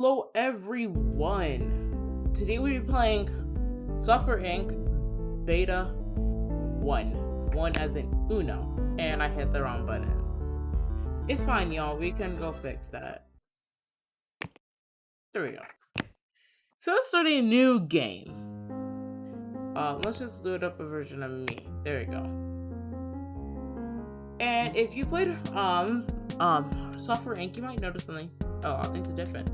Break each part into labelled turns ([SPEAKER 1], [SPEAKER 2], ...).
[SPEAKER 1] Hello everyone! Today we'll be playing Software Inc. Beta 1. 1 as in Uno. And I hit the wrong button. It's fine, y'all. We can go fix that. There we go. So let's start a new game. Let's just load up a version of me. There we go. And if you played Software Inc., you might notice something. Oh, things are different.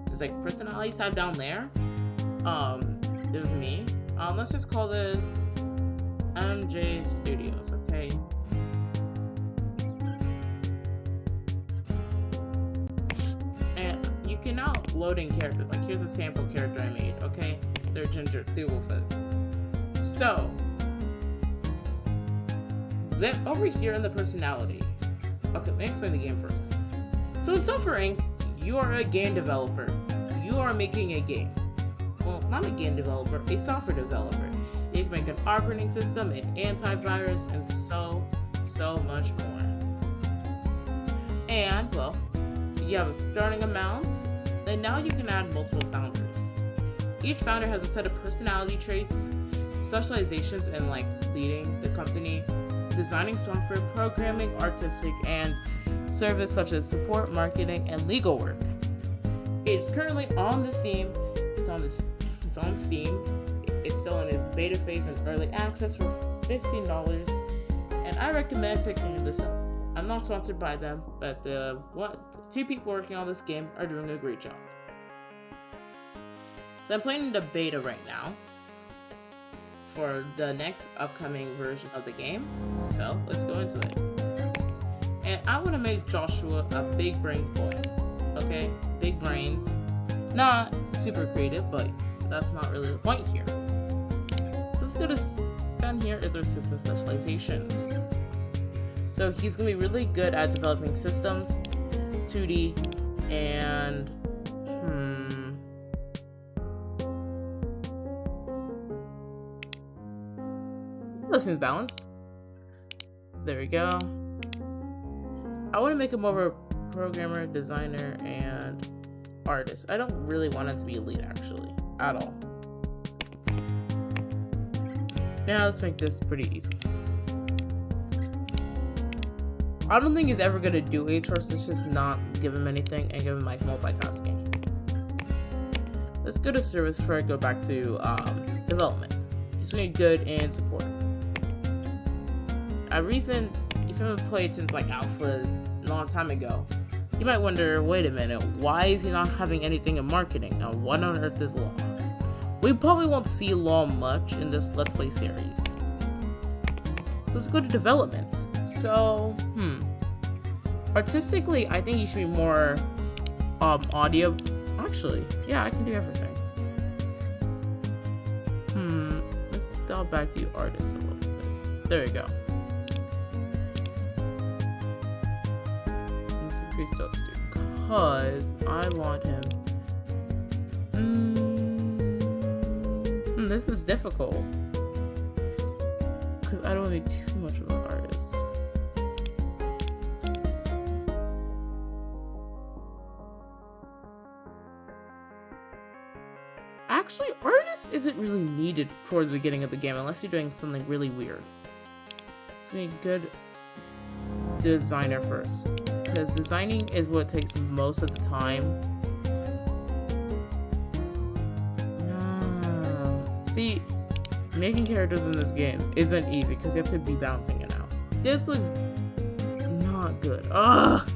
[SPEAKER 1] There's like personality tab down there. There's me. Let's just call this MJ Studios, okay? And you can now load in characters. Like here's a sample character I made, okay? They're Ginger, they will fit. So then over here in the personality. Okay, let me explain the game first. So in Software Inc., you are a game developer. You are making a game. Well, not a game developer, a software developer. You can make an operating system, an antivirus, and so much more. And, well, you have a starting amount, and now you can add multiple founders. Each founder has a set of personality traits, specializations in like leading the company, designing software, programming, artistic, and service such as support, marketing, and legal work. It's currently on the Steam. It's on Steam. It's still in its beta phase and early access for $15, and I recommend picking this up. I'm not sponsored by them, but the two people working on this game are doing a great job. So I'm playing the beta right now for the next upcoming version of the game. So let's go into it. And I want to make Joshua a big brains boy. Okay? Big brains. Not super creative, but that's not really the point here. So let's go to down here is our system specializations. So he's going to be really good at developing systems, 2D, and that seems balanced. There we go. I want to make him more of a programmer, designer, and artist. I don't really want him to be a lead, actually, at all. Yeah, let's make this pretty easy. I don't think he's ever going to do HR, so let's just not give him anything and give him like multitasking. Let's go to service before I go back to development. He's really good in support. A reason, if you haven't played since like Alpha a long time ago, you might wonder, wait a minute, why is he not having anything in marketing? And what on earth is Law? We probably won't see Law much in this Let's Play series. So let's go to development. So, artistically, I think he should be more audio. Actually, yeah, I can do everything. Let's dial back the artist a little bit. There we go. Let's because I want him. This is difficult because I don't want to be too much of an artist. Actually, artist isn't really needed towards the beginning of the game unless you're doing something really weird. It's gonna be good designer first, because designing is what takes most of the time. See, making characters in this game isn't easy because you have to be balancing it out. This looks not good. Ugh!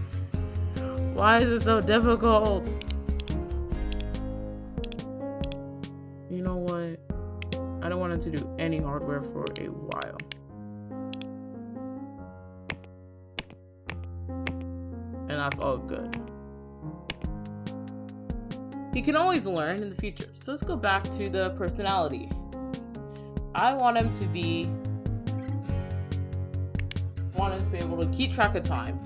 [SPEAKER 1] Why is it so difficult? You know what? I don't want him to do any hardware for a while. And that's all good. He can always learn in the future. So let's go back to the personality. I want him to be able to keep track of time.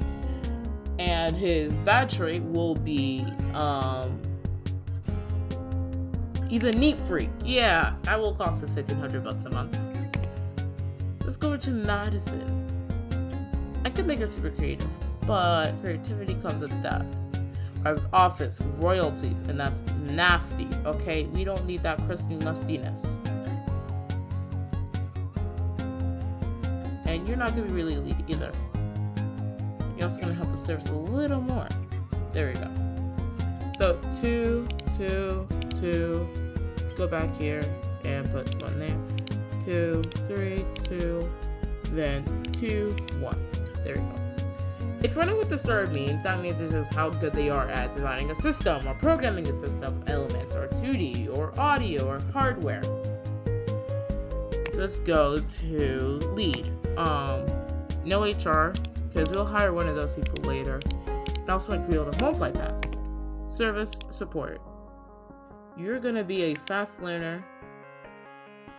[SPEAKER 1] And his bad trait will be he's a neat freak. Yeah, that will cost us $1,500 a month. Let's go over to Madison. I could make her super creative, but creativity comes with that. our office, royalties, and that's nasty, okay? We don't need that crusty mustiness. And you're not gonna be really lead either. You're also gonna help the service a little more. There we go. So 2, 2, 2, go back here and put 1 there. 2, 3, 2, then 2, 1. There we go. If running with the star means, that means it's just how good they are at designing a system or programming a system, elements, or 2D, or audio, or hardware. So let's go to lead. No HR, because we'll hire one of those people later. And also want to create a multitask. Service support. You're gonna be a fast learner.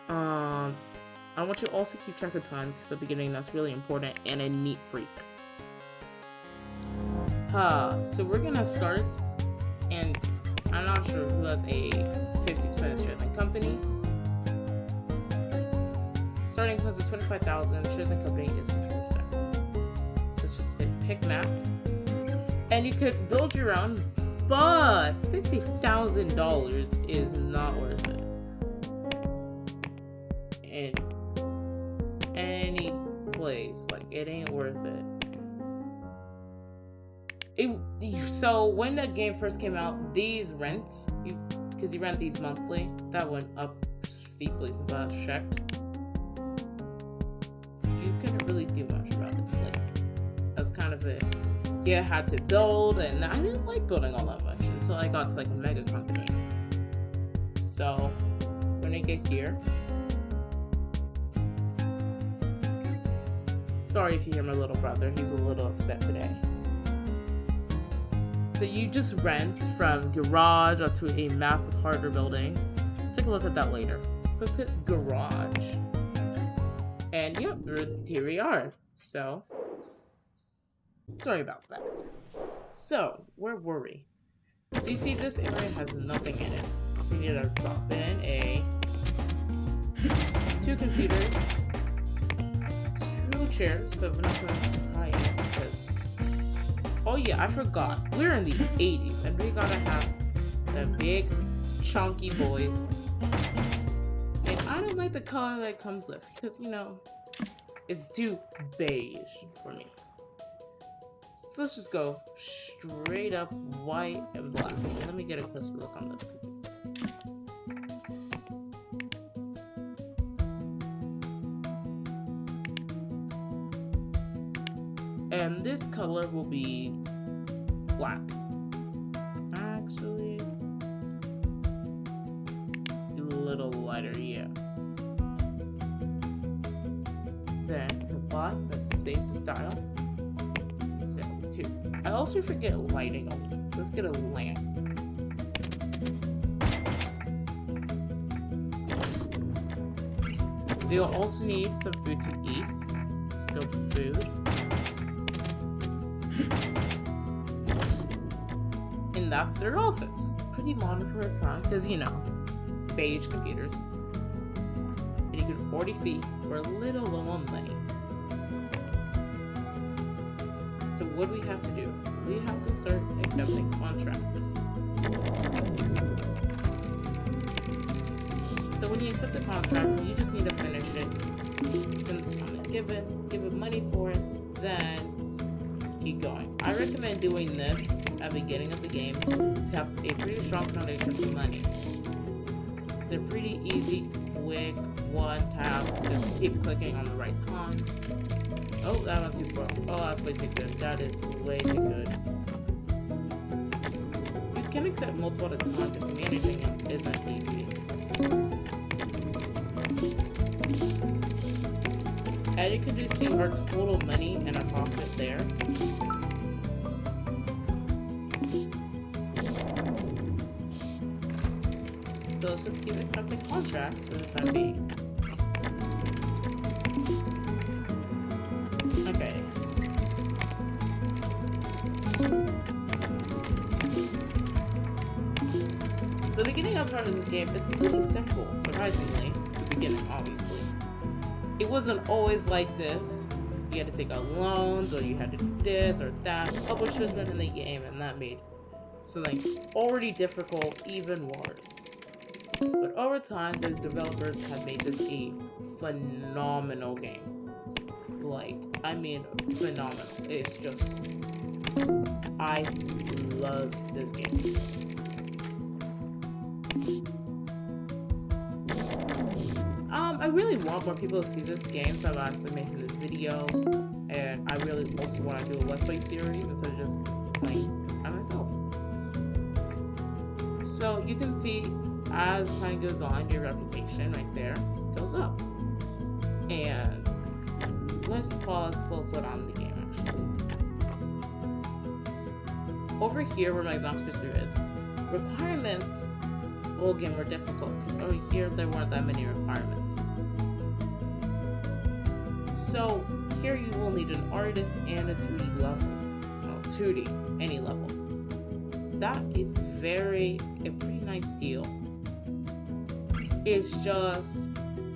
[SPEAKER 1] I want you to also keep track of time, because at the beginning that's really important, and a neat freak. So we're gonna start, and I'm not sure who has a 50% shares in company. Starting cost is 25,000, shares in company is 50%. So just hit pick map, and you could build your own, but $50,000 is not worth it. In any place, like it ain't worth it. So when the game first came out, these rents, because you rent these monthly, that went up steeply since I checked. You couldn't really do much about it. Like, that's kind of it. Yeah, I had to build, and I didn't like building all that much until I got to like a mega company. So when I get here, sorry if you hear my little brother, he's a little upset today. So you just rent from garage up to a massive hardware building. Take a look at that later. So let's hit garage. And yep, here we are. So, sorry about that. So, where were we? So you see this area has nothing in it. So you need to drop in 2 computers, 2 chairs, so we're not going to high end because, oh yeah, I forgot. We're in the 80s and we gotta have the big chunky boys. And I don't like the color that it comes with because, you know, it's too beige for me. So let's just go straight up white and black. Let me get a closer look on this. And this color will be black. Actually, a little lighter, yeah. Then the black, that's safe to style. So 2. I also forget lighting on it, so let's get a lamp. They'll also need some food to eat. So let's go food. And that's their office. Pretty modern for a time, because you know, beige computers. And you can already see we're a little low on money. So what do we have to do? We have to start accepting contracts. So when you accept the contract, you just need to finish it. Give it money for it, then keep going. I recommend doing this at the beginning of the game to have a pretty strong foundation for money. They're pretty easy, quick, one tap, just keep clicking on the right time. Oh, that went too far. Oh, that's way too good. That is way too good. You can accept multiple at a time because managing it isn't easy. And you can just see our total money and our profit there. So let's just keep accepting contracts for the time being. Okay. The beginning of part of this game is pretty simple, surprisingly. The beginning, obviously. It wasn't always like this. You had to take out loans, or you had to do this or that. Publishers went in the game, and that made So like already difficult, even worse. But over time, the developers have made this a phenomenal game. Like, I mean, phenomenal. It's just, I love this game. I really want more people to see this game, so I'm actually making this video. And I really also want to do a Let's Play series instead of just playing by myself. So you can see as time goes on, your reputation right there goes up. And let's pause, slow down the game actually. Over here where my mouse cursor is, requirements, well again, were difficult because over here there weren't that many requirements. So here you will need an artist and a 2D level. Well, 2D, any level. That is a pretty nice deal. It's just,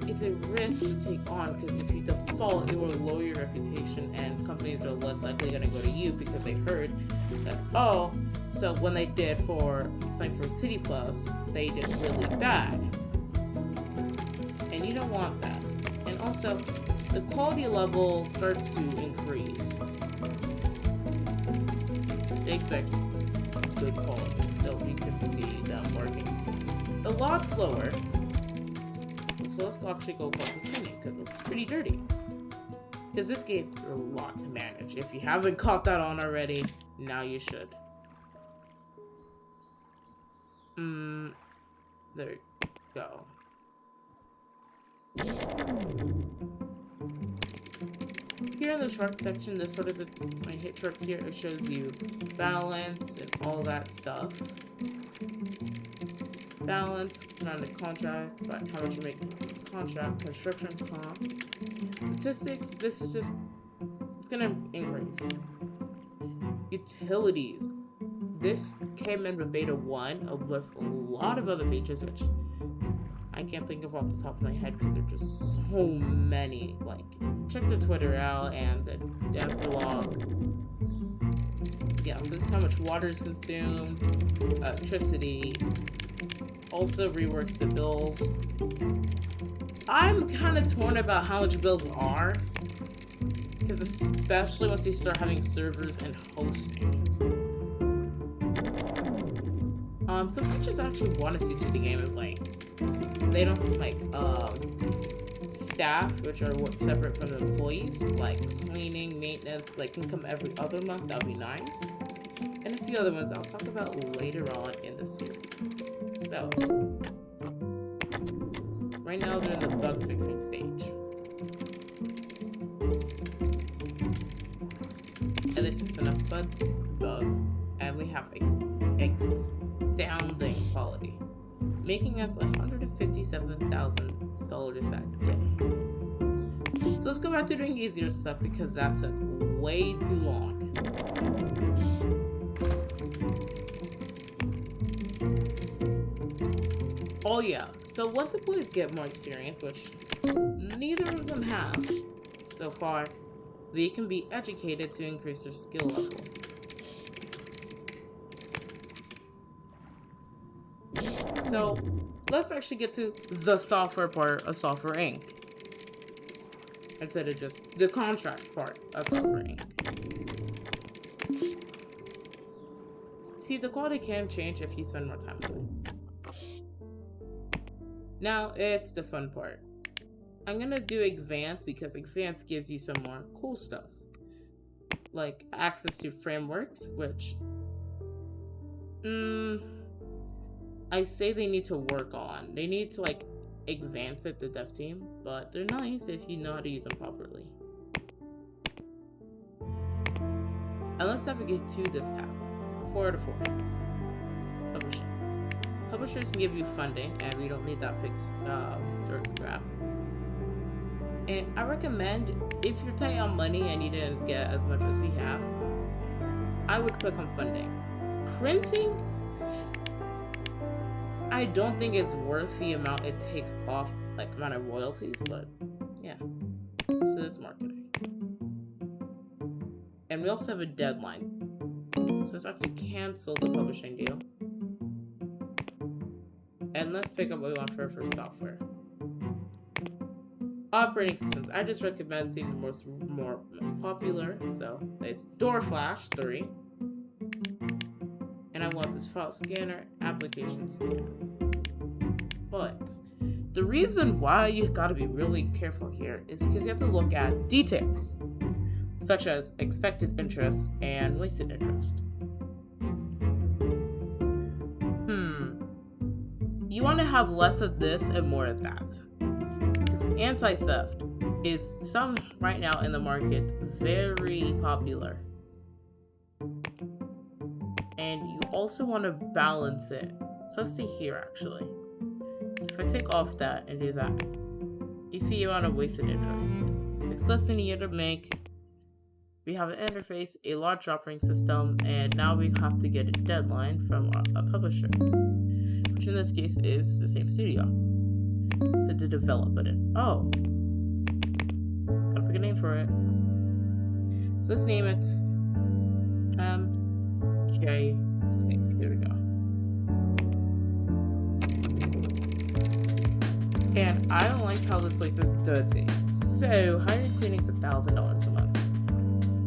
[SPEAKER 1] it's a risk to take on because if you default, it will lower your reputation and companies are less likely going to go to you because they heard that, oh, so when they did for City Plus, they did really bad. And you don't want that. And also, the quality level starts to increase. They expect good quality, so you can see them working a lot slower. So let's actually go continue because it's pretty dirty. Because this game is a lot to manage. If you haven't caught that on already, now you should. There you go. Here in the chart section, this part of my hit chart here, it shows you balance and all that stuff. Balance, amount of contracts, like how much you make from this contract, construction costs, statistics. This is just, it's gonna increase. Utilities. This came in with beta 1 with a lot of other features, which I can't think of off the top of my head because there are just so many. Like, check the Twitter out and the dev vlog. Yeah, so this is how much water is consumed, electricity. Also reworks the bills. I'm kind of torn about how much bills are, because especially once you start having servers and hosting. Some features I actually want to see to the game is like, they don't have like staff, which are separate from the employees, like cleaning, maintenance, like can come every other month. That would be nice. And a few other ones I'll talk about later on in the series. So, right now they're in the bug fixing stage. And they fixed enough bugs, and we have astounding quality, making us $157,000 a day. So let's go back to doing easier stuff because that took way too long. Oh yeah, so once employees get more experience, which neither of them have so far, they can be educated to increase their skill level. So let's actually get to the software part of Software Inc. instead of just the contract part of Software Inc. See, the quality can change if you spend more time with it. Now, it's the fun part. I'm gonna do Advanced because Advanced gives you some more cool stuff. Like access to frameworks, which I say they need to work on. They need to like advance it, the dev team, but they're nice if you know how to use them properly. And let's navigate to this tab. 4 out of 4. Publishing. Publishers can give you funding, and we don't need that dirt scrap. And I recommend, if you're tight on money and you didn't get as much as we have, I would click on funding. Printing, I don't think it's worth the amount it takes off, like amount of royalties, but yeah. So that's marketing. And we also have a deadline. So let's actually cancel the publishing deal. And let's pick up what we want for software. Operating systems. I just recommend seeing the most popular. So there's Door Flash 3. And I want this file scanner, application scanner. But the reason why you gotta be really careful here is because you have to look at details, such as expected interest and wasted interest. You want to have less of this and more of that. Because anti-theft is right now in the market very popular. And you also want to balance it. So let's see here actually. So if I take off that and do that, you see you want a wasted interest. It takes less than a year to make. We have an interface, a large operating system, and now we have to get a deadline from a publisher, which in this case is the same studio. So to develop it. Gotta pick a name for it. So let's name it J Safe. Here we go. And I don't like how this place is dirty. So hiring cleaning is $1,000 a month.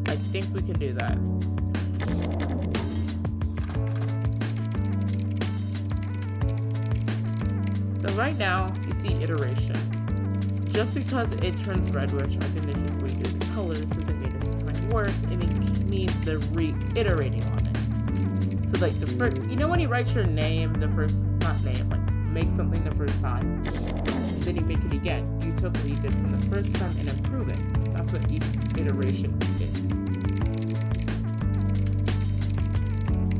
[SPEAKER 1] I think we can do that. So right now, you see iteration. Just because it turns red, which I think they should redo the colors, doesn't mean it's becoming worse. It means they're reiterating on it. So like the first, when you write your name, make something the first time, then you make it again. You took what you did from the first time and improve it. That's what each iteration is.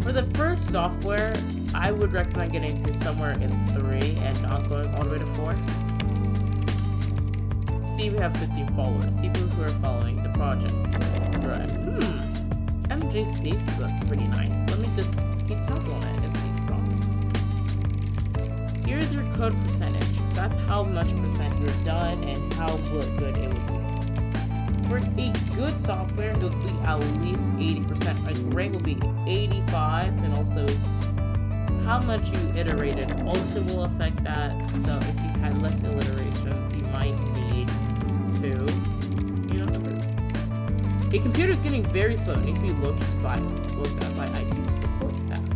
[SPEAKER 1] For the first software, I would recommend getting to somewhere in 3 and not going all the way to 4. See, we have 15 followers, people who are following the project. Right. MJ Safe looks pretty nice. Let me just keep tabs on it and see its progress. Here's your code percentage. That's how much percent you're done and how good it would be. For a good software, it would be at least 80%. A great will be 85, and also how much you iterated also will affect that. So if you had less iterations, you might need to, improve. A computer is getting very slow. It needs to be looked at by IT support staff.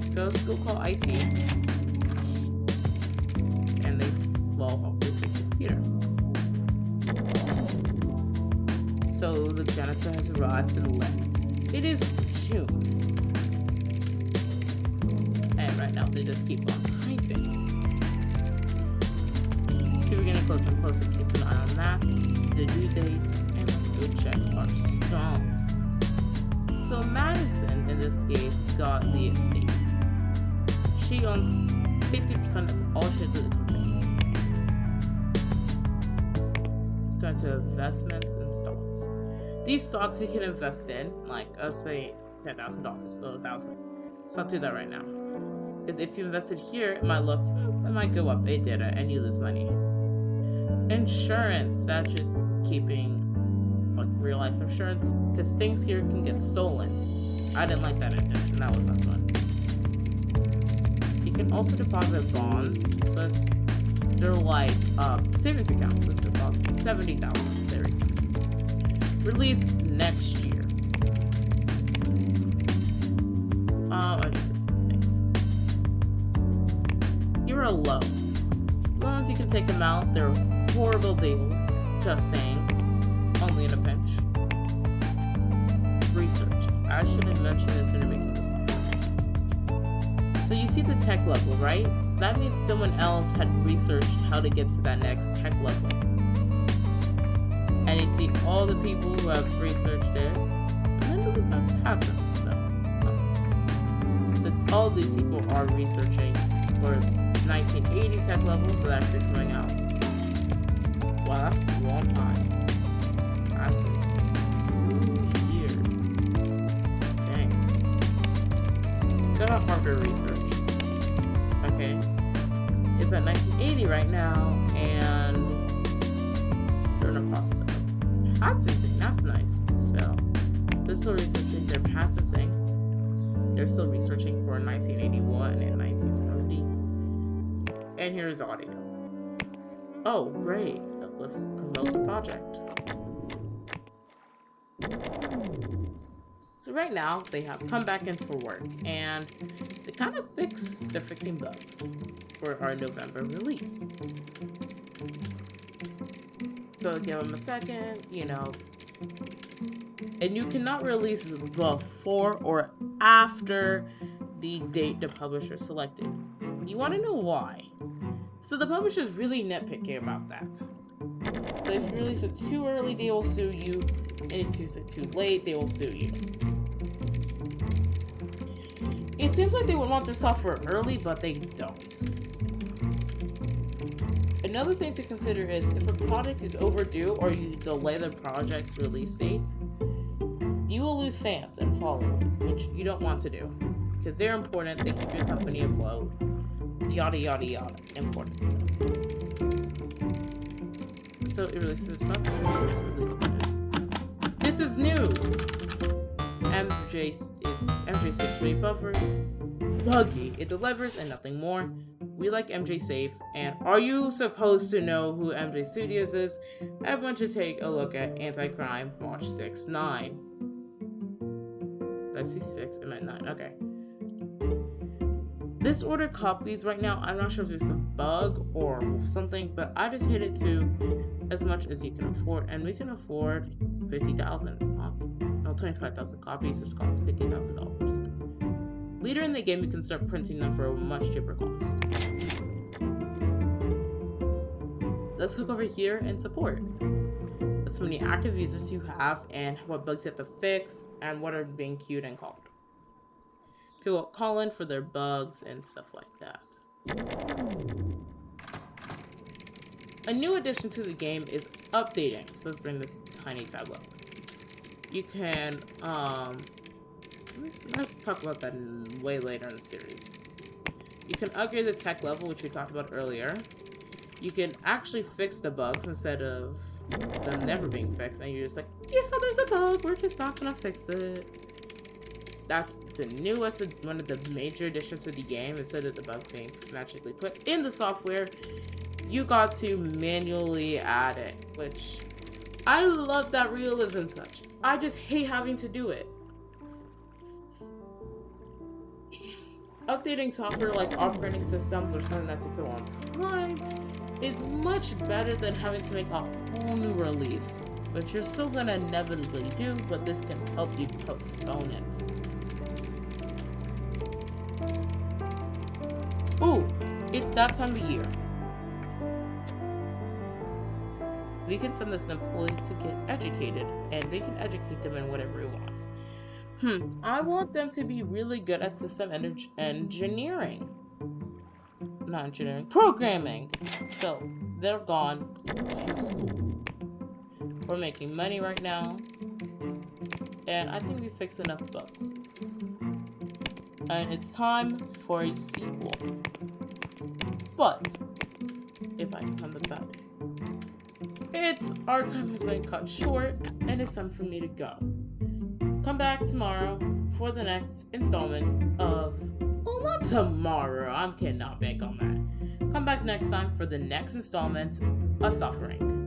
[SPEAKER 1] So let's go call IT, and hopefully fix the computer. So the janitor has arrived and left. It is June. And right now they just keep on typing. So we're getting closer and closer. Keep an eye on that. The due date. And let's go check our stocks. So Madison, in this case, got the estate. She owns 50% of all shares of the company. Go into investments and stocks. These stocks you can invest in, like let's say $10,000 or $1,000. So I'll do that right now. Because if you invested here, it might go up. It did it, and you lose money. Insurance, that's just keeping like real life insurance, because things here can get stolen. I didn't like that addition. That was not fun. You can also deposit bonds. So they're like savings accounts. Let's deposit $70,000. There we go. Release next year. I just did something. Here are loans. Loans, you can take them out. They're horrible deals. Just saying. Only in a pinch. Research. I should have mentioned this when you're making this one. So you see the tech level, right? That means someone else had researched how to get to that next tech level. And you see all the people who have researched it. And then we have patents, though. All these people are researching for 1980 tech levels that are actually coming out. Wow, that's a long time. That's 2 years. Dang. Just got a hardware research. Okay, it's at 1980 right now, and they're in a process of patenting. That's nice. So, they're still researching their patenting. They're still researching for 1981 and 1970. And here's audio. Oh, great. Let's promote the project. So right now, they have come back in for work, and they're fixing bugs for our November release. So give them a second, and you cannot release before or after the date the publisher selected. You want to know why? So the publisher is really nitpicky about that. So if you release it too early, they will sue you, and if you release it too late, they will sue you. It seems like they would want their software early, but they don't. Another thing to consider is if a product is overdue or you delay the project's release date, you will lose fans and followers, which you don't want to do, because they're important, they keep your company afloat, yada yada yada, important stuff. So it releases this month, this is new! MJ Safe rate buffer, buggy, it delivers and nothing more. We like MJ Safe, and are you supposed to know who MJ Studios is? Everyone should take a look at Anti-Crime Watch 6-9. Did I see 6? I meant 9, okay. This order copies right now, I'm not sure if it's a bug or something, but I just hit it to as much as you can afford, and we can afford 25,000 copies, which costs $50,000. Later in the game, you can start printing them for a much cheaper cost. Let's look over here and support. Let's see how many active users you have and what bugs you have to fix and what are being queued and called. People call in for their bugs and stuff like that. A new addition to the game is updating. So let's bring this tiny tab up. You can, let's talk about that way later in the series. You can upgrade the tech level, which we talked about earlier. You can actually fix the bugs instead of them never being fixed, and you're just like, yeah, there's a bug, we're just not gonna fix it. That's the newest, one of the major additions to the game. Instead of the bug being magically put in the software, you got to manually add it, which I love that realism touch. I just hate having to do it. Updating software like operating systems or something that takes a long time is much better than having to make a whole new release, which you're still gonna inevitably do, but this can help you postpone it. Ooh, it's that time of year. We can send this employee to get educated, and we can educate them in whatever we want. I want them to be really good at system engineering. Not engineering, programming. So, they're gone to school. We're making money right now, and I think we fixed enough bugs. And it's time for a sequel. But, if I can come back, our time has been cut short, and it's time for me to go. Come back tomorrow for the next installment of... Well, not tomorrow. I cannot bank on that. Come back next time for the next installment of Suffering.